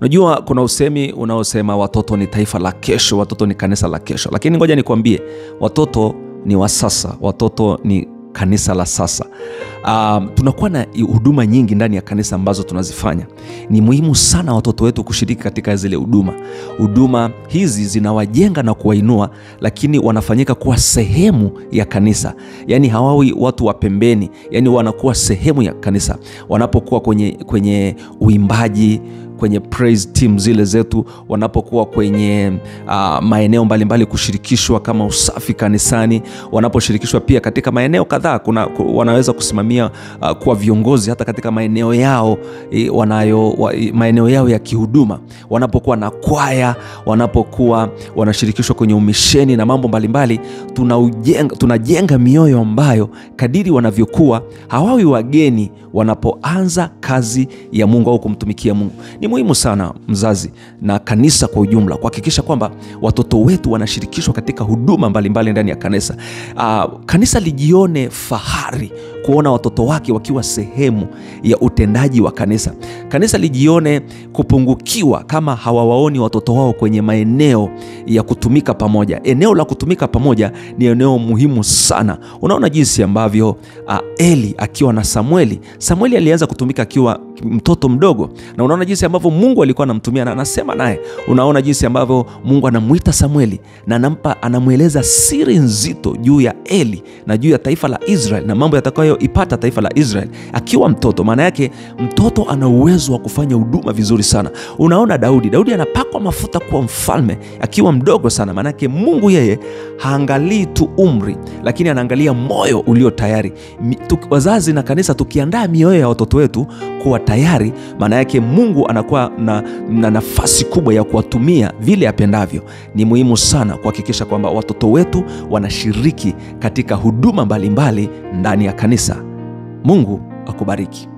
Unajua kuna usemi unaosema watoto ni taifa la kesho, watoto ni kanisa la kesho. Lakini ngoja nikwambie, watoto ni wa sasa, watoto ni kanisa la sasa. Tunakuwa na huduma nyingi ndani ya kanisa ambazo tunazifanya. Ni muhimu sana watoto wetu kushiriki katika zile huduma. Huduma hizi zinawajenga na kuwainua, lakini wanafanyika kuwa sehemu ya kanisa. Yaani hawawi watu wa pembeni, yaani wanakuwa sehemu ya kanisa. Wanapokuwa kwenye uimbaji, kwenye praise team zile zetu, wanapokuwa kwenye maeneo mbalimbali kushirikishwa kama usafi kanisani, wanaposhirikishwa pia katika maeneo kadhaa, wanaweza kusimamia kuwa viongozi hata katika maeneo yao maeneo yao ya kihuduma, wanapokuwa na kwaya, wanapokuwa wanashirikishwa kwenye umisheni na mambo mbalimbali, tunajenga mioyo ambayo kadiri wanavyokuwa hawawi wageni wanapoanza kazi ya Mungu au kumtumikia Mungu. Ni muhimu sana mzazi na kanisa kwa ujumla kuhakikisha kwamba watoto wetu wanashirikishwa katika huduma mbalimbali ndani ya kanisa. Kanisa lijione fahari kuona watoto wake wakiwa sehemu ya utendaji wa kanisa. Kanisa lijione kupungukiwa kama hawawaoni watoto wao kwenye maeneo ya kutumika pamoja. Eneo la kutumika pamoja ni eneo muhimu sana. Unaona jinsi ambavyo Eli akiwa na Samueli alianza kutumika akiwa mtoto mdogo, na unaona jinsi ambavyo Mungu alikuwa anamtumia na anasema naye. Unaona jinsi ambavyo Mungu anamuita Samueli na anamueleza siri nzito juu ya Eli na juu ya taifa la Israeli na mambo yatakayoipata taifa la Israeli akiwa mtoto. Maana yake mtoto ana uwezo wa kufanya huduma vizuri sana. Unaona Daudi anapakwa mafuta kuwa mfalme akiwa mdogo sana. Maana yake Mungu yeye haangalii tu umri, lakini anaangalia moyo ulio tayari. Wazazi na kanisa tukiandaa mioyo ya watoto wetu kuwa tayari, maana yake Mungu anakuwa na nafasi kubwa ya kuwatumia vile apendavyo. Ni muhimu sana kuhakikisha kwamba watoto wetu wanashiriki katika huduma mbalimbali ndani ya kanisa. Mungu akubariki.